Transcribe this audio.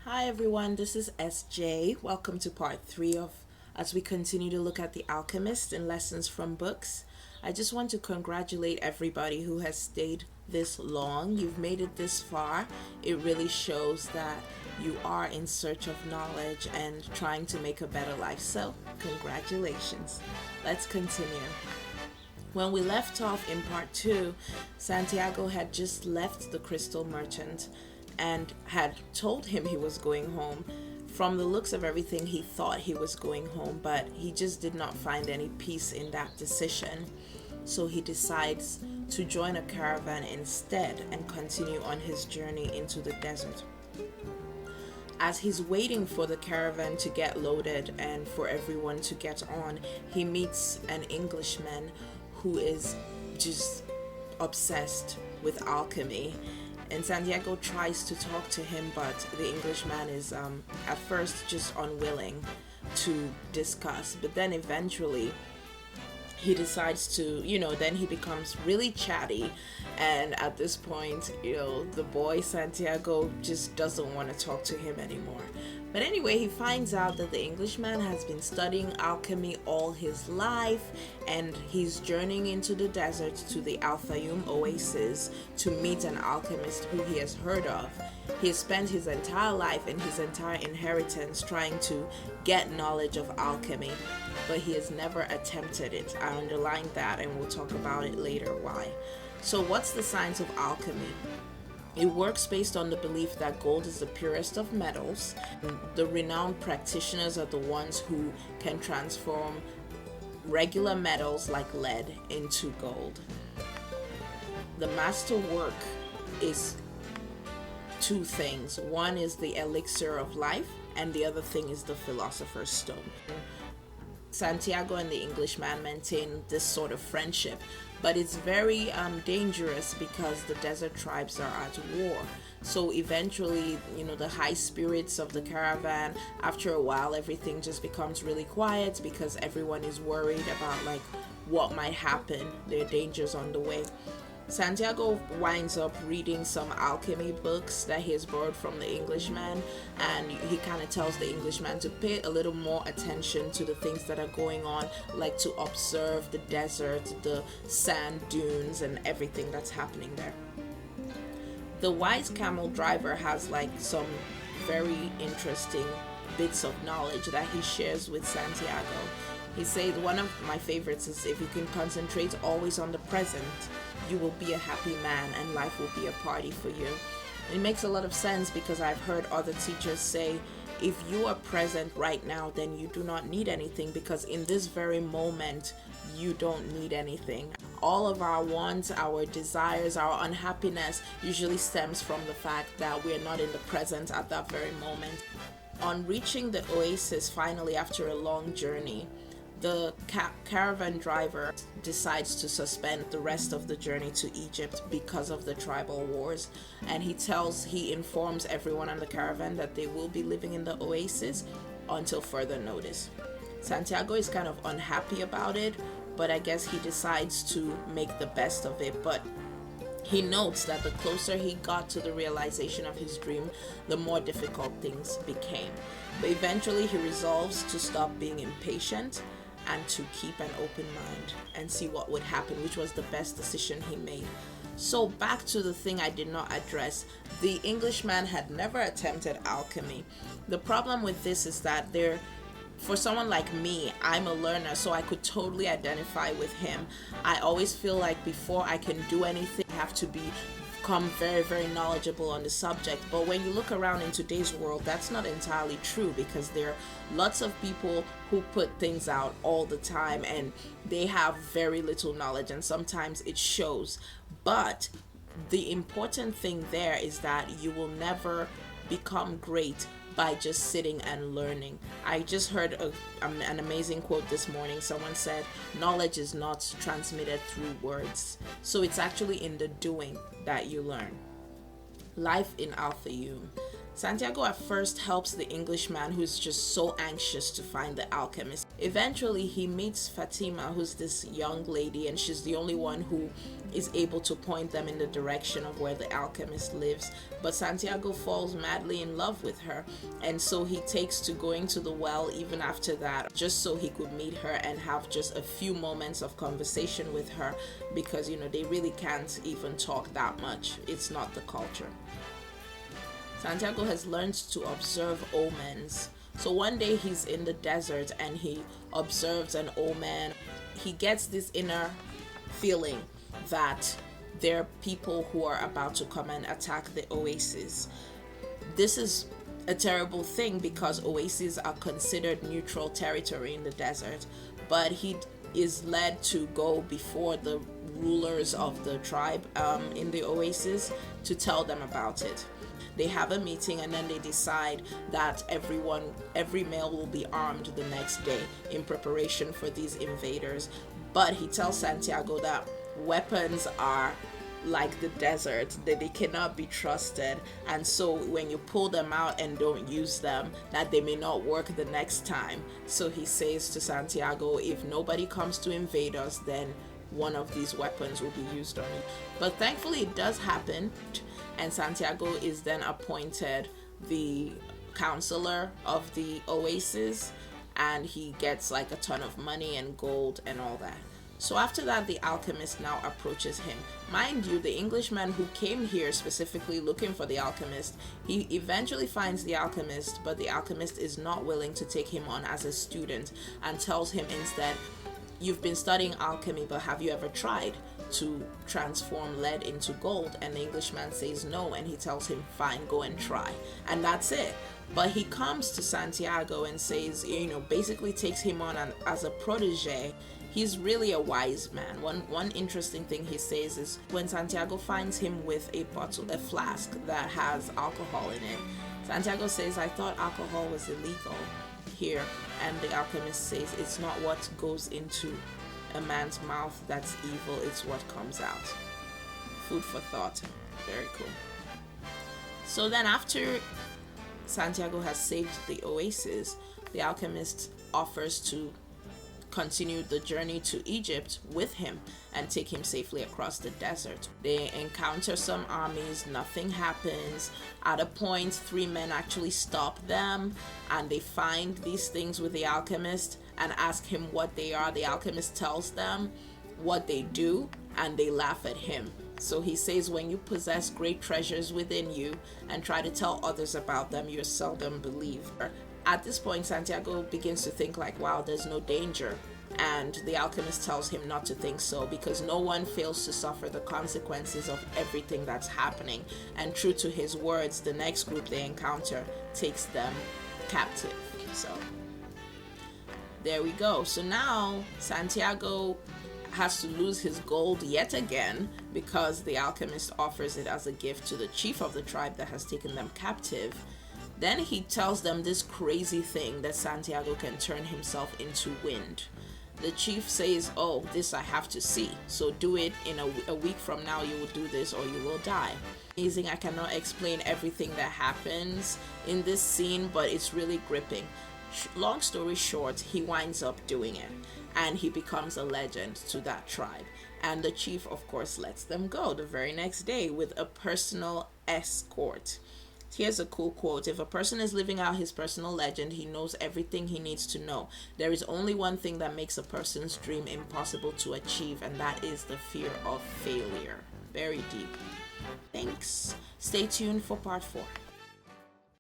Hi everyone, this is SJ. Welcome to part 3 of as we continue to look at The Alchemist and lessons from books. I just want to congratulate everybody who has stayed this long. You've made it this far. It really shows that you are in search of knowledge and trying to make a better life. So, congratulations. Let's continue. When we left off in part 2, Santiago had just left the crystal merchant and had told him he was going home. From the looks of everything, he thought he was going home, but he just did not find any peace in that decision. So he decides to join a caravan instead and continue on his journey into the desert. As he's waiting for the caravan to get loaded and for everyone to get on, he meets an Englishman who is just obsessed with alchemy. And Santiago tries to talk to him, but the Englishman is at first just unwilling to discuss. But then eventually he decides to, then he becomes really chatty. And at this point, the boy Santiago just doesn't want to talk to him anymore. But anyway, he finds out that the Englishman has been studying alchemy all his life, and he's journeying into the desert to the Al Fayoum oasis to meet an alchemist who he has heard of. He has spent his entire life and his entire inheritance trying to get knowledge of alchemy, but he has never attempted it. I underline that, and we'll talk about it later why. So what's the science of alchemy? It works based on the belief that gold is the purest of metals. The renowned practitioners are the ones who can transform regular metals like lead into gold. The master work is two things. One is the elixir of life, and the other thing is the philosopher's stone. Santiago and the Englishman maintain this sort of friendship, but it's very dangerous because the desert tribes are at war. So eventually, the high spirits of the caravan, after a while, everything just becomes really quiet because everyone is worried about what might happen. There are dangers on the way. Santiago winds up reading some alchemy books that he has borrowed from the Englishman, and he kind of tells the Englishman to pay a little more attention to the things that are going on, like to observe the desert, the sand dunes, and everything that's happening there. The wise camel driver has some very interesting bits of knowledge that he shares with Santiago. He says one of my favorites is, if you can concentrate always on the present, you will be a happy man and life will be a party for you. It makes a lot of sense because I've heard other teachers say, if you are present right now, then you do not need anything, because in this very moment, you don't need anything. All of our wants, our desires, our unhappiness usually stems from the fact that we are not in the present at that very moment. On reaching the oasis finally after a long journey, the caravan driver decides to suspend the rest of the journey to Egypt because of the tribal wars, and he informs everyone on the caravan that they will be living in the oasis until further notice. Santiago is kind of unhappy about it, but I guess he decides to make the best of it. But he notes that the closer he got to the realization of his dream, the more difficult things became. But eventually he resolves to stop being impatient and to keep an open mind and see what would happen, which was the best decision he made. So back to the thing I did not address. The Englishman had never attempted alchemy. The problem with this is that for someone like me, I'm a learner, so I could totally identify with him. I always feel like before I can do anything, I have to become very, very knowledgeable on the subject. But when you look around in today's world, that's not entirely true, because there are lots of people who put things out all the time and they have very little knowledge, and sometimes it shows. But the important thing there is that you will never become great by just sitting and learning. I just heard an amazing quote this morning. Someone said, knowledge is not transmitted through words. So it's actually in the doing that you learn. Life in Al Fayoum. Santiago at first helps the Englishman who's just so anxious to find the alchemist. Eventually, he meets Fatima, who's this young lady, and she's the only one who is able to point them in the direction of where the alchemist lives. But Santiago falls madly in love with her, and so he takes to going to the well even after that, just so he could meet her and have just a few moments of conversation with her, because they really can't even talk that much. It's not the culture. Santiago has learned to observe omens. So one day he's in the desert and he observes an omen. He gets this inner feeling that there are people who are about to come and attack the oasis. This is a terrible thing because oases are considered neutral territory in the desert, but he is led to go before the rulers of the tribe in the oasis to tell them about it. They have a meeting and then they decide that every male will be armed the next day in preparation for these invaders. But he tells Santiago that weapons are like the desert, that they cannot be trusted, and so when you pull them out and don't use them, that they may not work the next time. So he says to Santiago, if nobody comes to invade us, then one of these weapons will be used on you. But thankfully it does happen, and Santiago is then appointed the counselor of the oasis, and he gets like a ton of money and gold and all that. So after that, the alchemist now approaches him. Mind you, the Englishman who came here specifically looking for the alchemist, he eventually finds the alchemist, but the alchemist is not willing to take him on as a student and tells him instead, you've been studying alchemy, but have you ever tried to transform lead into gold? And the Englishman says no, and he tells him, fine, go and try. And that's it. But he comes to Santiago and says, basically takes him on as a protege. He's really a wise man. One interesting thing he says is when Santiago finds him with a flask that has alcohol in it, Santiago says, I thought alcohol was illegal here. And the alchemist says, it's not what goes into a man's mouth that's evil, it's what comes out. Food for thought. Very cool. So then after Santiago has saved the oasis, the alchemist offers to continue the journey to Egypt with him and take him safely across the desert. They encounter some armies, nothing happens. At a point, 3 men actually stop them and they find these things with the alchemist and ask him what they are. The alchemist tells them what they do and they laugh at him. So he says, when you possess great treasures within you and try to tell others about them, you're seldom believed. At this point, Santiago begins to think like, wow, there's no danger. And the alchemist tells him not to think so, because no one fails to suffer the consequences of everything that's happening. And true to his words, the next group they encounter takes them captive. So there we go. So now Santiago has to lose his gold yet again because the alchemist offers it as a gift to the chief of the tribe that has taken them captive. Then he tells them this crazy thing that Santiago can turn himself into wind. The chief says, oh, this I have to see. So do it in a week from now, you will do this or you will die. Amazing. I cannot explain everything that happens in this scene, but it's really gripping. Long story short, he winds up doing it and he becomes a legend to that tribe. And the chief, of course, lets them go the very next day with a personal escort. Here's a cool quote. If a person is living out his personal legend, he knows everything he needs to know. There is only one thing that makes a person's dream impossible to achieve, and that is the fear of failure. Very deep. Thanks. Stay tuned for part 4.